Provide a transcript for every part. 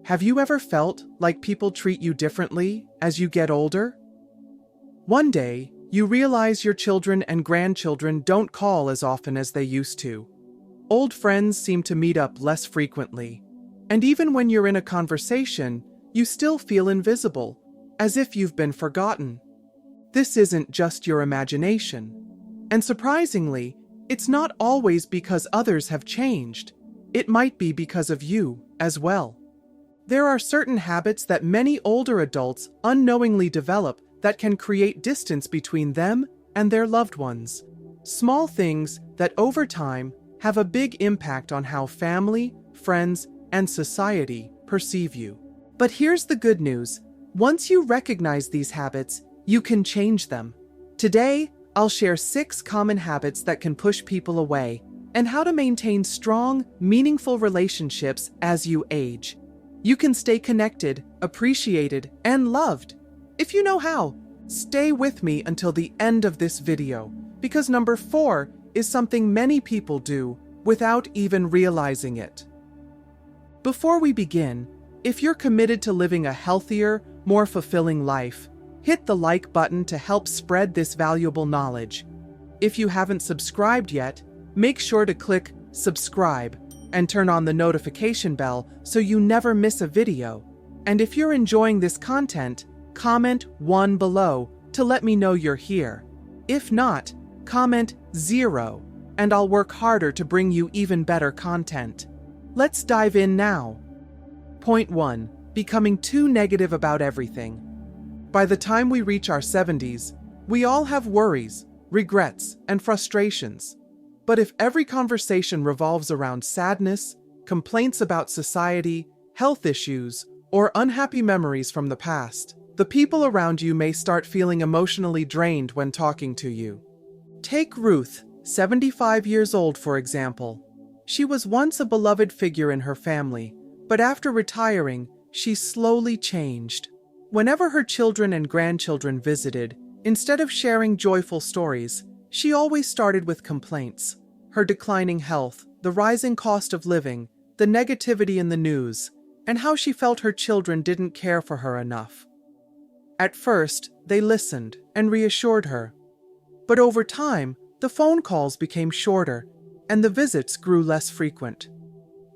Have you ever felt like people treat you differently as you get older? One day, you realize your children and grandchildren don't call as often as they used to. Old friends seem to meet up less frequently. And even when you're in a conversation, you still feel invisible, as if you've been forgotten. This isn't just your imagination. And surprisingly, it's not always because others have changed. It might be because of you as well. There are certain habits that many older adults unknowingly develop that can create distance between them and their loved ones. Small things that over time have a big impact on how family, friends, and society perceive you. But here's the good news. Once you recognize these habits, you can change them. Today, I'll share 6 common habits that can push people away and how to maintain strong, meaningful relationships as you age. You can stay connected, appreciated, and loved. If you know how, stay with me until the end of this video, because number 4 is something many people do without even realizing it. Before we begin, if you're committed to living a healthier, more fulfilling life, hit the like button to help spread this valuable knowledge. If you haven't subscribed yet, make sure to click subscribe and turn on the notification bell so you never miss a video. And if you're enjoying this content, comment 1 below to let me know you're here. If not, comment 0, and I'll work harder to bring you even better content. Let's dive in now. Point 1. Becoming too negative about everything. By the time we reach our 70s, we all have worries, regrets, and frustrations. But if every conversation revolves around sadness, complaints about society, health issues, or unhappy memories from the past, the people around you may start feeling emotionally drained when talking to you. Take Ruth, 75 years old, for example. She was once a beloved figure in her family, but after retiring, she slowly changed. Whenever her children and grandchildren visited, instead of sharing joyful stories, she always started with complaints. Her declining health, the rising cost of living, the negativity in the news, and how she felt her children didn't care for her enough. At first, they listened and reassured her. But over time, the phone calls became shorter, and the visits grew less frequent.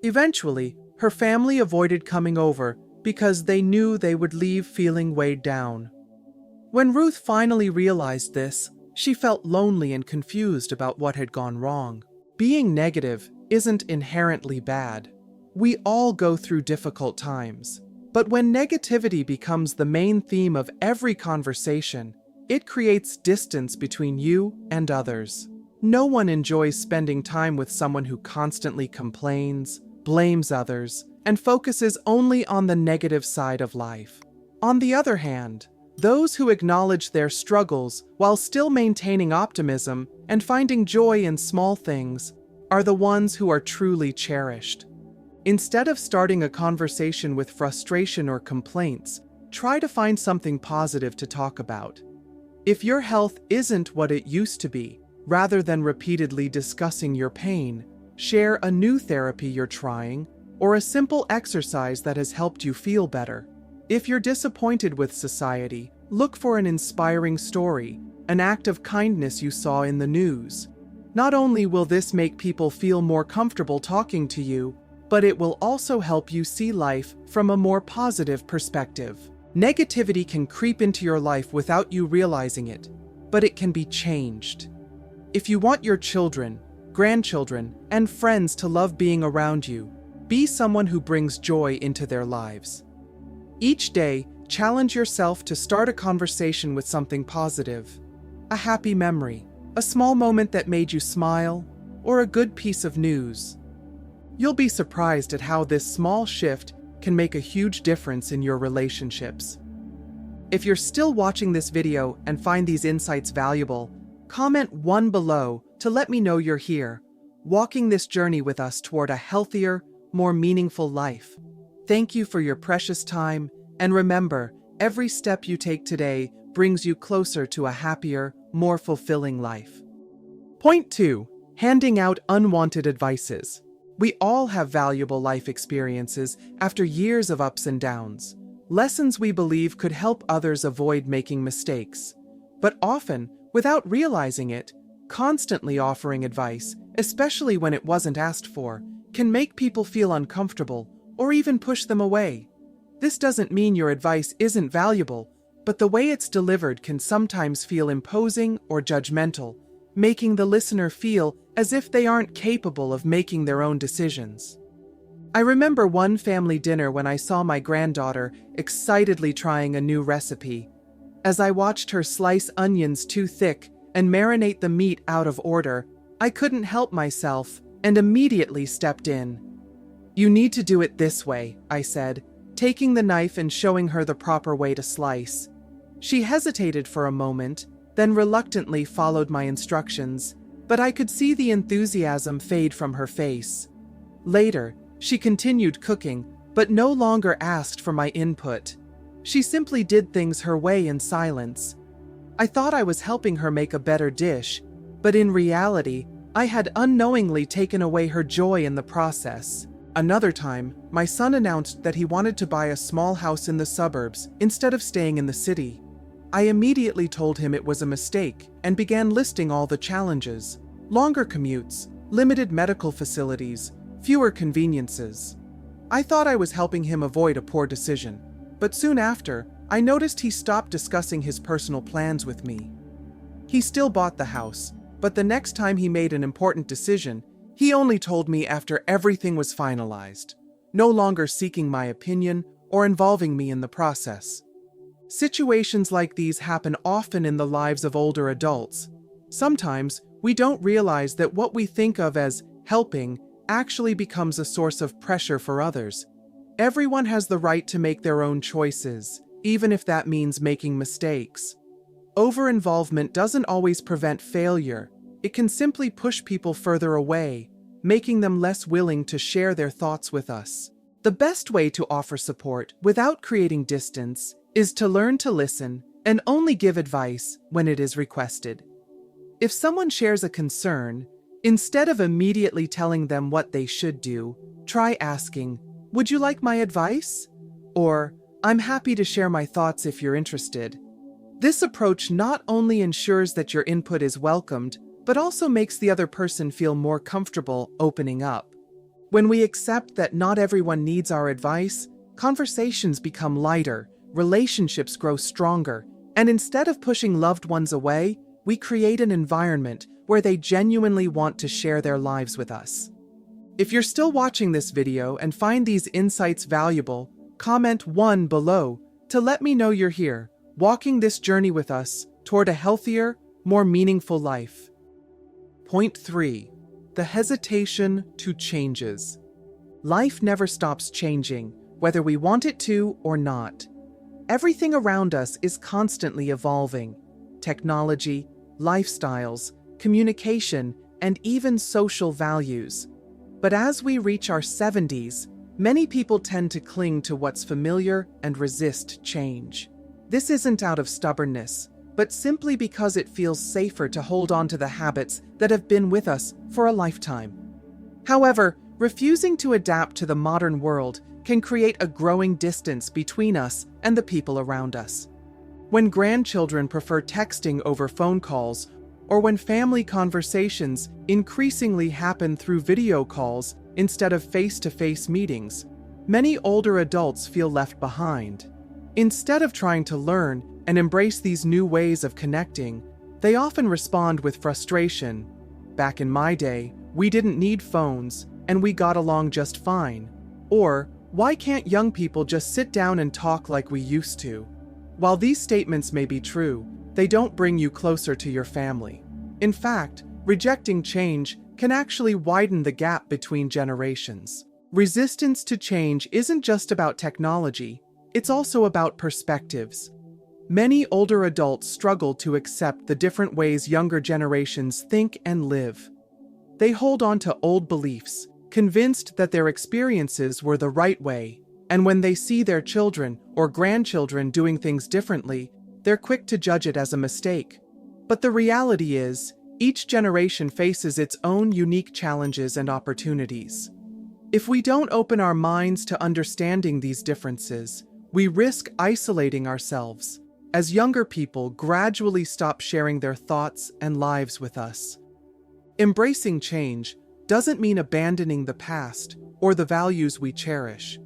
Eventually, her family avoided coming over because they knew they would leave feeling weighed down. When Ruth finally realized this, she felt lonely and confused about what had gone wrong. Being negative isn't inherently bad. We all go through difficult times. But when negativity becomes the main theme of every conversation, it creates distance between you and others. No one enjoys spending time with someone who constantly complains, blames others, and focuses only on the negative side of life. On the other hand, those who acknowledge their struggles while still maintaining optimism and finding joy in small things are the ones who are truly cherished. Instead of starting a conversation with frustration or complaints, try to find something positive to talk about. If your health isn't what it used to be, rather than repeatedly discussing your pain, share a new therapy you're trying or a simple exercise that has helped you feel better. If you're disappointed with society, look for an inspiring story, an act of kindness you saw in the news. Not only will this make people feel more comfortable talking to you, but it will also help you see life from a more positive perspective. Negativity can creep into your life without you realizing it, but it can be changed. If you want your children, grandchildren, and friends to love being around you, be someone who brings joy into their lives. Each day, challenge yourself to start a conversation with something positive. A happy memory, a small moment that made you smile, or a good piece of news. You'll be surprised at how this small shift can make a huge difference in your relationships. If you're still watching this video and find these insights valuable, comment 1 below to let me know you're here, walking this journey with us toward a healthier, more meaningful life. Thank you for your precious time, and remember, every step you take today brings you closer to a happier, more fulfilling life. Point 2. Handing out unwanted advices. We all have valuable life experiences after years of ups and downs. Lessons we believe could help others avoid making mistakes. But often, without realizing it, constantly offering advice, especially when it wasn't asked for, can make people feel uncomfortable or even push them away. This doesn't mean your advice isn't valuable, but the way it's delivered can sometimes feel imposing or judgmental, making the listener feel as if they aren't capable of making their own decisions. I remember one family dinner when I saw my granddaughter excitedly trying a new recipe. As I watched her slice onions too thick and marinate the meat out of order, I couldn't help myself and immediately stepped in. "You need to do it this way," I said, taking the knife and showing her the proper way to slice. She hesitated for a moment, then reluctantly followed my instructions, but I could see the enthusiasm fade from her face. Later, she continued cooking, but no longer asked for my input. She simply did things her way in silence. I thought I was helping her make a better dish, but in reality, I had unknowingly taken away her joy in the process. Another time, my son announced that he wanted to buy a small house in the suburbs instead of staying in the city. I immediately told him it was a mistake and began listing all the challenges: longer commutes, limited medical facilities, fewer conveniences. I thought I was helping him avoid a poor decision, but soon after, I noticed he stopped discussing his personal plans with me. He still bought the house, but the next time he made an important decision, he only told me after everything was finalized, no longer seeking my opinion or involving me in the process. Situations like these happen often in the lives of older adults. Sometimes, we don't realize that what we think of as helping actually becomes a source of pressure for others. Everyone has the right to make their own choices, even if that means making mistakes. Over-involvement doesn't always prevent failure. It can simply push people further away, making them less willing to share their thoughts with us. The best way to offer support without creating distance is to learn to listen and only give advice when it is requested. If someone shares a concern, instead of immediately telling them what they should do, try asking, "Would you like my advice?" Or, "I'm happy to share my thoughts if you're interested." This approach not only ensures that your input is welcomed, but also makes the other person feel more comfortable opening up. When we accept that not everyone needs our advice, conversations become lighter, relationships grow stronger, and instead of pushing loved ones away, we create an environment where they genuinely want to share their lives with us. If you're still watching this video and find these insights valuable, comment 1 below to let me know you're here, walking this journey with us toward a healthier, more meaningful life. Point 3. The hesitation to changes. Life never stops changing, whether we want it to or not. Everything around us is constantly evolving. Technology, lifestyles, communication, and even social values. But as we reach our 70s, many people tend to cling to what's familiar and resist change. This isn't out of stubbornness, but simply because it feels safer to hold on to the habits that have been with us for a lifetime. However, refusing to adapt to the modern world can create a growing distance between us and the people around us. When grandchildren prefer texting over phone calls, or when family conversations increasingly happen through video calls instead of face-to-face meetings, many older adults feel left behind. Instead of trying to learn and embrace these new ways of connecting, they often respond with frustration. "Back in my day, we didn't need phones, and we got along just fine." Or, "Why can't young people just sit down and talk like we used to?" While these statements may be true, they don't bring you closer to your family. In fact, rejecting change can actually widen the gap between generations. Resistance to change isn't just about technology, it's also about perspectives. Many older adults struggle to accept the different ways younger generations think and live. They hold on to old beliefs, convinced that their experiences were the right way, and when they see their children or grandchildren doing things differently, they're quick to judge it as a mistake. But the reality is, each generation faces its own unique challenges and opportunities. If we don't open our minds to understanding these differences, we risk isolating ourselves, as younger people gradually stop sharing their thoughts and lives with us. Embracing change doesn't mean abandoning the past or the values we cherish.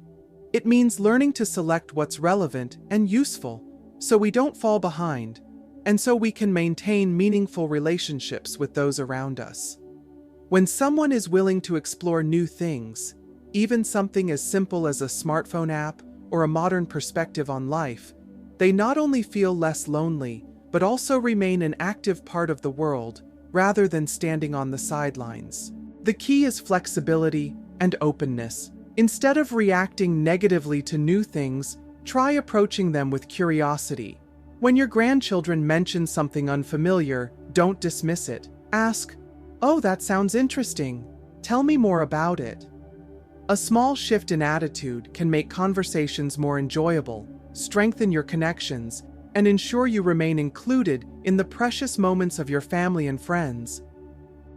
It means learning to select what's relevant and useful so we don't fall behind, and so we can maintain meaningful relationships with those around us. When someone is willing to explore new things, even something as simple as a smartphone app or a modern perspective on life, they not only feel less lonely, but also remain an active part of the world rather than standing on the sidelines. The key is flexibility and openness. Instead of reacting negatively to new things, try approaching them with curiosity. When your grandchildren mention something unfamiliar, don't dismiss it. Ask, "Oh, that sounds interesting. Tell me more about it." A small shift in attitude can make conversations more enjoyable, strengthen your connections, and ensure you remain included in the precious moments of your family and friends.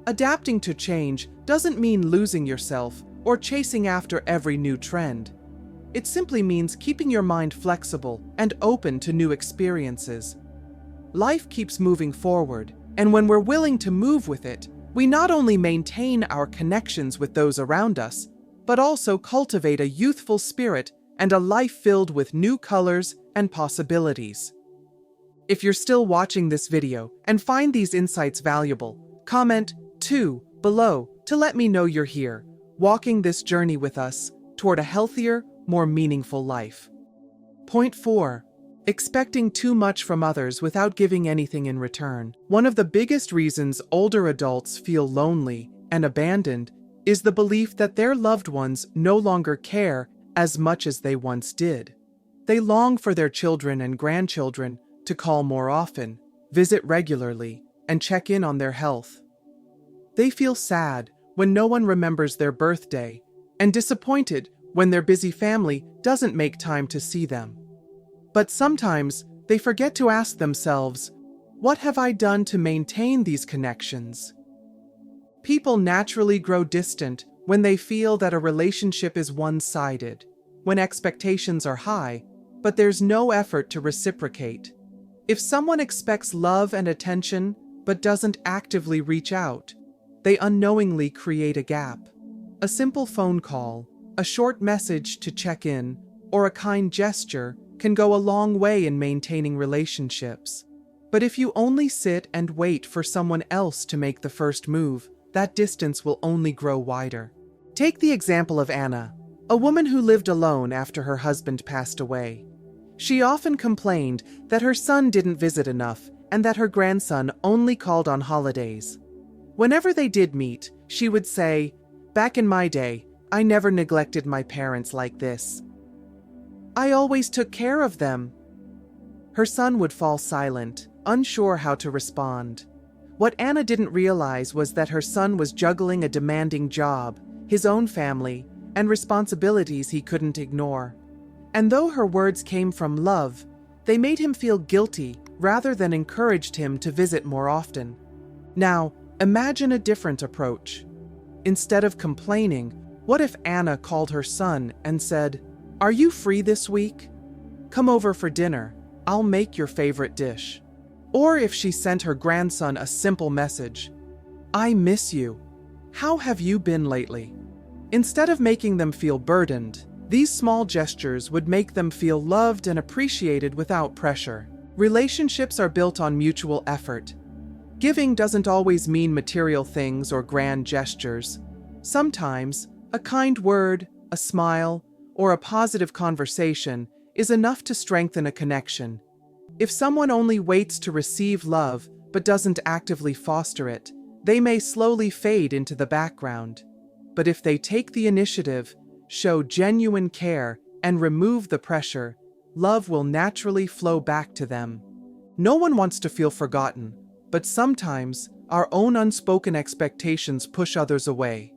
Adapting to change doesn't mean losing yourself or chasing after every new trend. It simply means keeping your mind flexible and open to new experiences. Life keeps moving forward, and when we're willing to move with it, we not only maintain our connections with those around us, but also cultivate a youthful spirit and a life filled with new colors and possibilities. If you're still watching this video and find these insights valuable, comment 2 below to let me know you're here, walking this journey with us toward a healthier, more meaningful life. Point 4. Expecting too much from others without giving anything in return. One of the biggest reasons older adults feel lonely and abandoned is the belief that their loved ones no longer care as much as they once did. They long for their children and grandchildren to call more often, visit regularly, and check in on their health. They feel sad when no one remembers their birthday, and disappointed when their busy family doesn't make time to see them. But sometimes they forget to ask themselves, what have I done to maintain these connections? People naturally grow distant when they feel that a relationship is one-sided, when expectations are high, but there's no effort to reciprocate. If someone expects love and attention but doesn't actively reach out, they unknowingly create a gap. A simple phone call, a short message to check in, or a kind gesture can go a long way in maintaining relationships. But if you only sit and wait for someone else to make the first move, that distance will only grow wider. Take the example of Anna, a woman who lived alone after her husband passed away. She often complained that her son didn't visit enough and that her grandson only called on holidays. Whenever they did meet, she would say, "Back in my day, I never neglected my parents like this. I always took care of them." Her son would fall silent, unsure how to respond. What Anna didn't realize was that her son was juggling a demanding job, his own family, and responsibilities he couldn't ignore. And though her words came from love, they made him feel guilty rather than encouraged him to visit more often. Now, imagine a different approach. Instead of complaining, what if Anna called her son and said, "Are you free this week? Come over for dinner. I'll make your favorite dish." Or if she sent her grandson a simple message, "I miss you. How have you been lately?" Instead of making them feel burdened, these small gestures would make them feel loved and appreciated without pressure. Relationships are built on mutual effort. Giving doesn't always mean material things or grand gestures. Sometimes, a kind word, a smile, or a positive conversation is enough to strengthen a connection. If someone only waits to receive love but doesn't actively foster it, they may slowly fade into the background. But if they take the initiative, show genuine care, and remove the pressure, love will naturally flow back to them. No one wants to feel forgotten, but sometimes our own unspoken expectations push others away.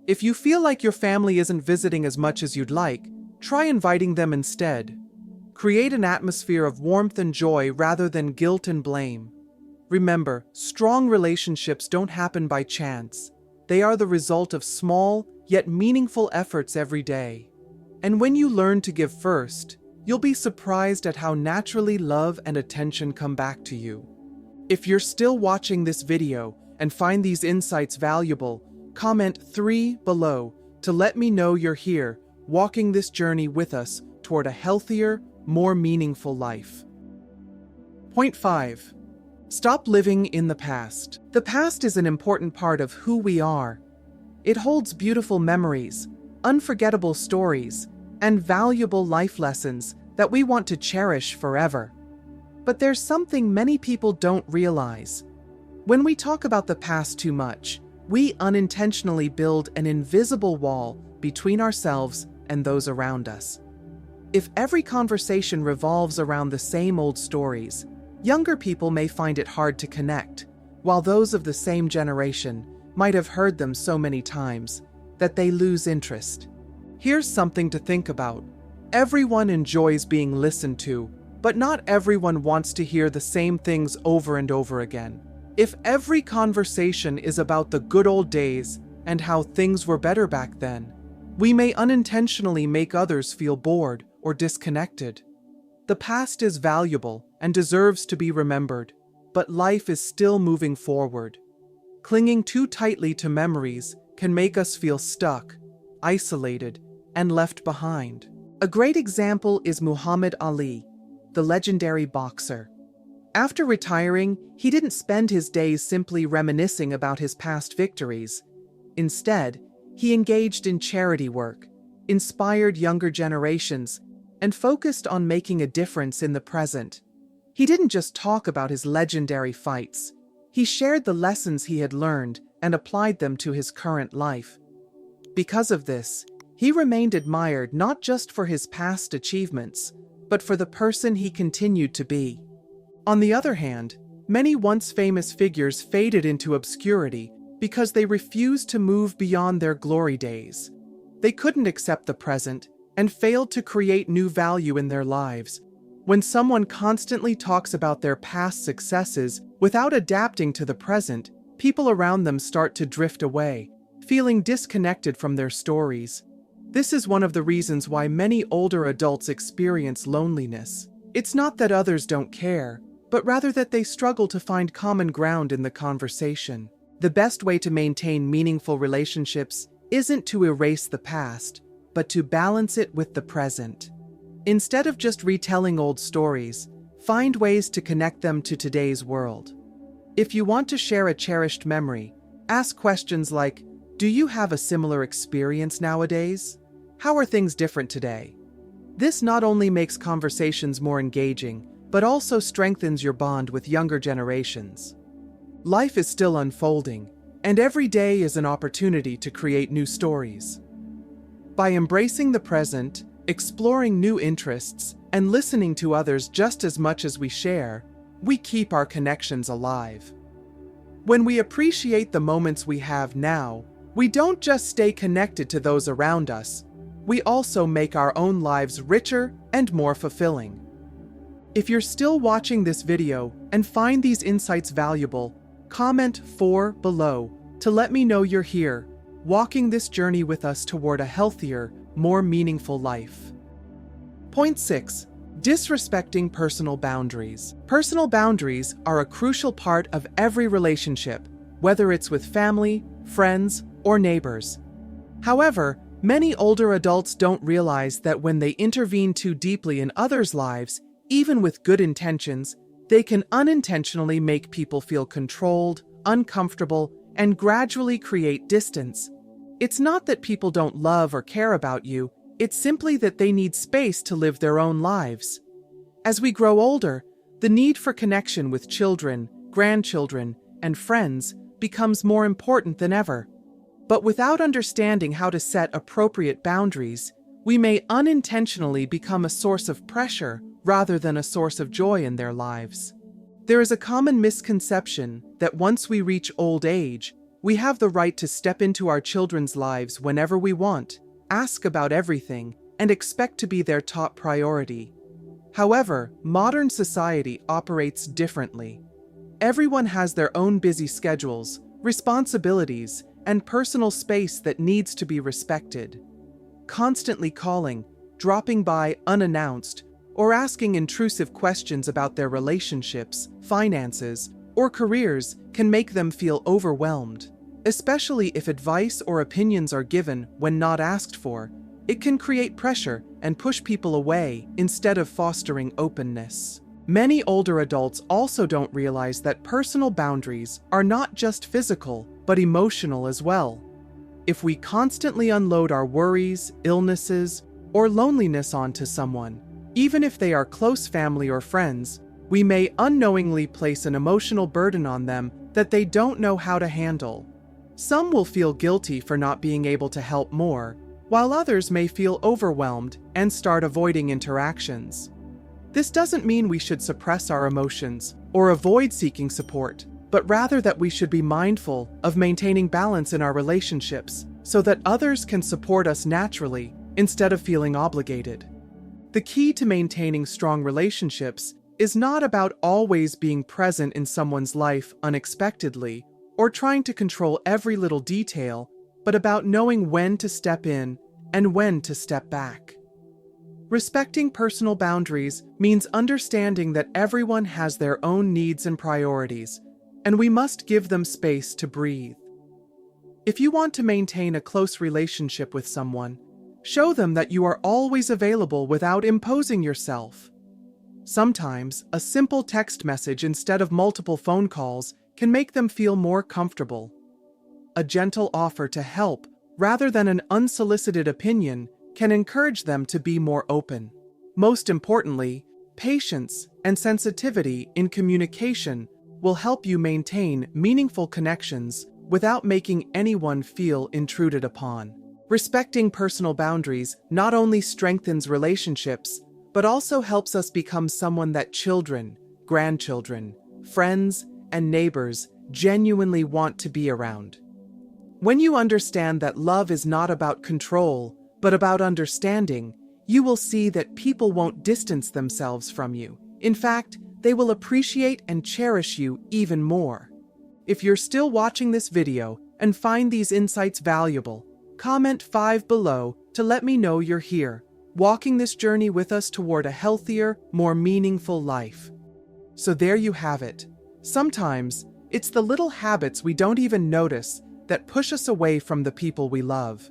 If you feel like your family isn't visiting as much as you'd like, try inviting them instead. Create an atmosphere of warmth and joy rather than guilt and blame. Remember, strong relationships don't happen by chance. They are the result of small, yet meaningful efforts every day. And when you learn to give first, you'll be surprised at how naturally love and attention come back to you. If you're still watching this video and find these insights valuable, comment 3 below to let me know you're here, walking this journey with us toward a healthier, more meaningful life. Point 5. Stop living in the past. The past is an important part of who we are. It holds beautiful memories, unforgettable stories, and valuable life lessons that we want to cherish forever. But there's something many people don't realize. When we talk about the past too much, we unintentionally build an invisible wall between ourselves and those around us. If every conversation revolves around the same old stories, younger people may find it hard to connect, while those of the same generation might have heard them so many times that they lose interest. Here's something to think about. Everyone enjoys being listened to, but not everyone wants to hear the same things over and over again. If every conversation is about the good old days and how things were better back then, we may unintentionally make others feel bored or disconnected. The past is valuable and deserves to be remembered, but life is still moving forward. Clinging too tightly to memories can make us feel stuck, isolated, and left behind. A great example is Muhammad Ali, the legendary boxer. After retiring, he didn't spend his days simply reminiscing about his past victories. Instead, he engaged in charity work, inspired younger generations, and focused on making a difference in the present. He didn't just talk about his legendary fights. He shared the lessons he had learned and applied them to his current life. Because of this, he remained admired not just for his past achievements, but for the person he continued to be. On the other hand, many once famous figures faded into obscurity because they refused to move beyond their glory days. They couldn't accept the present and failed to create new value in their lives. When someone constantly talks about their past successes without adapting to the present, people around them start to drift away, feeling disconnected from their stories. This is one of the reasons why many older adults experience loneliness. It's not that others don't care, but rather that they struggle to find common ground in the conversation. The best way to maintain meaningful relationships isn't to erase the past, but to balance it with the present. Instead of just retelling old stories, find ways to connect them to today's world. If you want to share a cherished memory, ask questions like, "Do you have a similar experience nowadays? How are things different today?" This not only makes conversations more engaging, but also strengthens your bond with younger generations. Life is still unfolding, and every day is an opportunity to create new stories. By embracing the present, exploring new interests, and listening to others just as much as we share, we keep our connections alive. When we appreciate the moments we have now, we don't just stay connected to those around us, we also make our own lives richer and more fulfilling. If you're still watching this video and find these insights valuable, comment 4 below to let me know you're here, walking this journey with us toward a healthier, more meaningful life. Point 6. Disrespecting personal boundaries. Personal boundaries are a crucial part of every relationship, whether it's with family, friends, or neighbors. However, many older adults don't realize that when they intervene too deeply in others' lives, even with good intentions, they can unintentionally make people feel controlled, uncomfortable, and gradually create distance. It's not that people don't love or care about you, it's simply that they need space to live their own lives. As we grow older, the need for connection with children, grandchildren, and friends becomes more important than ever. But without understanding how to set appropriate boundaries, we may unintentionally become a source of pressure rather than a source of joy in their lives. There is a common misconception that once we reach old age, we have the right to step into our children's lives whenever we want, ask about everything, and expect to be their top priority. However, modern society operates differently. Everyone has their own busy schedules, responsibilities, and personal space that needs to be respected. Constantly calling, dropping by unannounced, or asking intrusive questions about their relationships, finances, or careers can make them feel overwhelmed. Especially if advice or opinions are given when not asked for, it can create pressure and push people away instead of fostering openness. Many older adults also don't realize that personal boundaries are not just physical, but emotional as well. If we constantly unload our worries, illnesses, or loneliness onto someone, even if they are close family or friends, we may unknowingly place an emotional burden on them that they don't know how to handle. Some will feel guilty for not being able to help more, while others may feel overwhelmed and start avoiding interactions. This doesn't mean we should suppress our emotions or avoid seeking support, but rather that we should be mindful of maintaining balance in our relationships so that others can support us naturally instead of feeling obligated. The key to maintaining strong relationships is not about always being present in someone's life unexpectedly or trying to control every little detail, but about knowing when to step in and when to step back. Respecting personal boundaries means understanding that everyone has their own needs and priorities, and we must give them space to breathe. If you want to maintain a close relationship with someone, show them that you are always available without imposing yourself. Sometimes, a simple text message instead of multiple phone calls can make them feel more comfortable. A gentle offer to help, rather than an unsolicited opinion, can encourage them to be more open. Most importantly, patience and sensitivity in communication will help you maintain meaningful connections without making anyone feel intruded upon. Respecting personal boundaries not only strengthens relationships, but also helps us become someone that children, grandchildren, friends, and neighbors genuinely want to be around. When you understand that love is not about control, but about understanding, you will see that people won't distance themselves from you. In fact, they will appreciate and cherish you even more. If you're still watching this video and find these insights valuable, comment 5 below to let me know you're here, walking this journey with us toward a healthier, more meaningful life. So there you have it. Sometimes, it's the little habits we don't even notice that push us away from the people we love.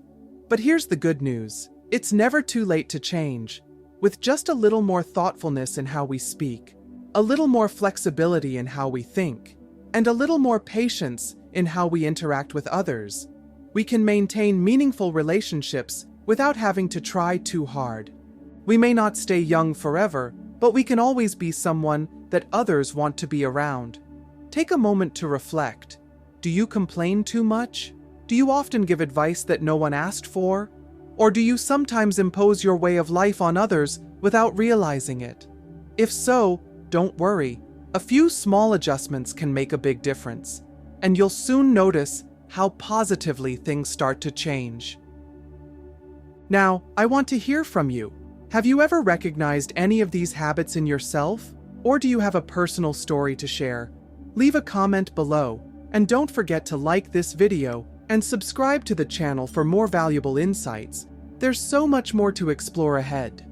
But here's the good news. It's never too late to change. With just a little more thoughtfulness in how we speak, a little more flexibility in how we think, and a little more patience in how we interact with others, we can maintain meaningful relationships without having to try too hard. We may not stay young forever, but we can always be someone that others want to be around. Take a moment to reflect. Do you complain too much? Do you often give advice that no one asked for? Or do you sometimes impose your way of life on others without realizing it? If so, don't worry. A few small adjustments can make a big difference, and you'll soon notice how positively things start to change. Now, I want to hear from you. Have you ever recognized any of these habits in yourself? Or do you have a personal story to share? Leave a comment below, and don't forget to like this video and subscribe to the channel for more valuable insights. There's so much more to explore ahead.